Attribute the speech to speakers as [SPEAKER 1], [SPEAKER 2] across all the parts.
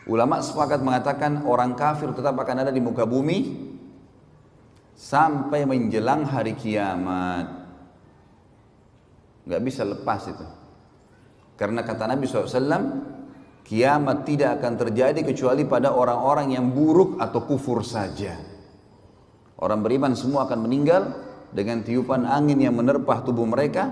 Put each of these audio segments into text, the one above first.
[SPEAKER 1] Ulama sepakat mengatakan orang kafir tetap akan ada di muka bumi sampai menjelang hari kiamat. Nggak bisa lepas itu. Karena kata Nabi SAW, kiamat tidak akan terjadi kecuali pada orang-orang yang buruk atau kufur saja. Orang beriman semua akan meninggal dengan tiupan angin yang menerpah tubuh mereka.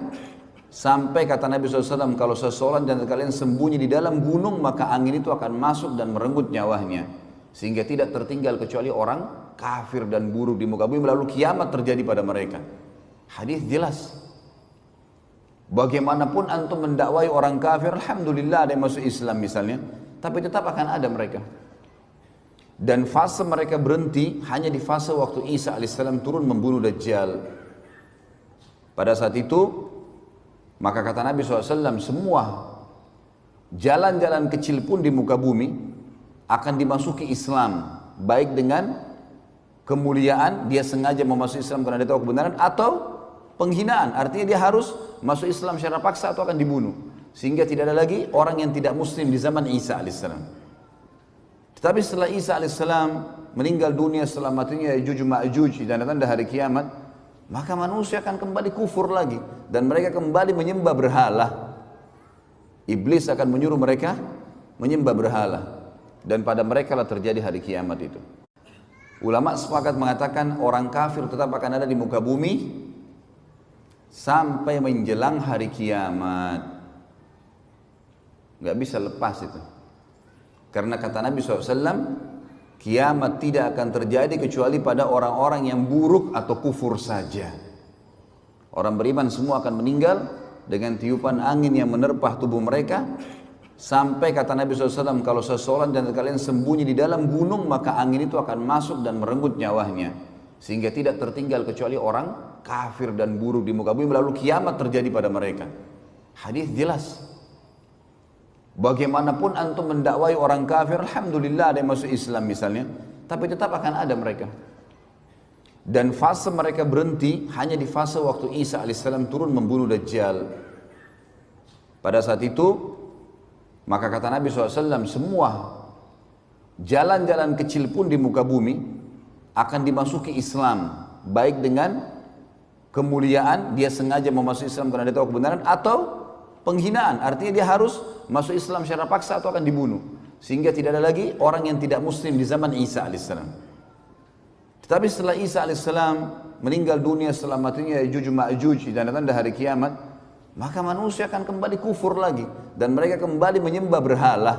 [SPEAKER 1] Sampai kata Nabi SAW, kalau seseorang dan kalian sembunyi di dalam gunung, maka angin itu akan masuk dan merenggut nyawanya. Sehingga tidak tertinggal kecuali orang kafir dan buruk di muka bumi, lalu kiamat terjadi pada mereka. Hadis jelas. Bagaimanapun antum mendakwai orang kafir, alhamdulillah ada yang masuk Islam misalnya, tapi tetap akan ada mereka. Dan fase mereka berhenti hanya di fase waktu Isa alaihissalam turun membunuh Dajjal. Pada saat itu, maka kata Nabi SAW, semua jalan-jalan kecil pun di muka bumi akan dimasuki Islam, baik dengan kemuliaan, dia sengaja memasuki Islam karena dia tahu kebenaran, atau penghinaan, artinya dia harus masuk Islam secara paksa atau akan dibunuh. Sehingga tidak ada lagi orang yang tidak muslim di zaman Isa alaihissalam. Tetapi setelah Isa alaihissalam meninggal dunia, setelah matinya Ya'juj Ma'juj, tanda-tanda hari kiamat, maka manusia akan kembali kufur lagi dan mereka kembali menyembah berhala. Iblis akan menyuruh mereka menyembah berhala dan pada mereka lah terjadi hari kiamat itu. Ulama sepakat mengatakan orang kafir tetap akan ada di muka bumi sampai menjelang hari kiamat. Nggak bisa lepas itu. Karena kata Nabi SAW, kiamat tidak akan terjadi kecuali pada orang-orang yang buruk atau kufur saja. Orang beriman semua akan meninggal dengan tiupan angin yang menerpah tubuh mereka. Sampai kata Nabi SAW, kalau seseorang dan kalian sembunyi di dalam gunung, maka angin itu akan masuk dan merenggut nyawanya. Sehingga tidak tertinggal kecuali orang kafir dan buruk di muka bumi, lalu kiamat terjadi pada mereka. Hadis jelas. Bagaimanapun antum mendakwai orang kafir, alhamdulillah ada yang masuk Islam misalnya, tapi tetap akan ada mereka. Dan fase mereka berhenti hanya di fase waktu Isa alaihissalam turun membunuh Dajjal. Pada saat itu, maka kata Nabi SAW, semua jalan-jalan kecil pun di muka bumi akan dimasuki Islam, baik dengan kemuliaan, dia sengaja memasuki Islam karena dia tahu kebenaran, atau penghinaan, artinya dia harus masuk Islam secara paksa atau akan dibunuh. Sehingga tidak ada lagi orang yang tidak muslim di zaman Isa alaihissalam. Tetapi setelah Isa alaihissalam meninggal dunia, setelah matinya Ya'juj Ma'juj, tanda-tanda hari kiamat, maka manusia akan kembali kufur lagi dan mereka kembali menyembah berhala.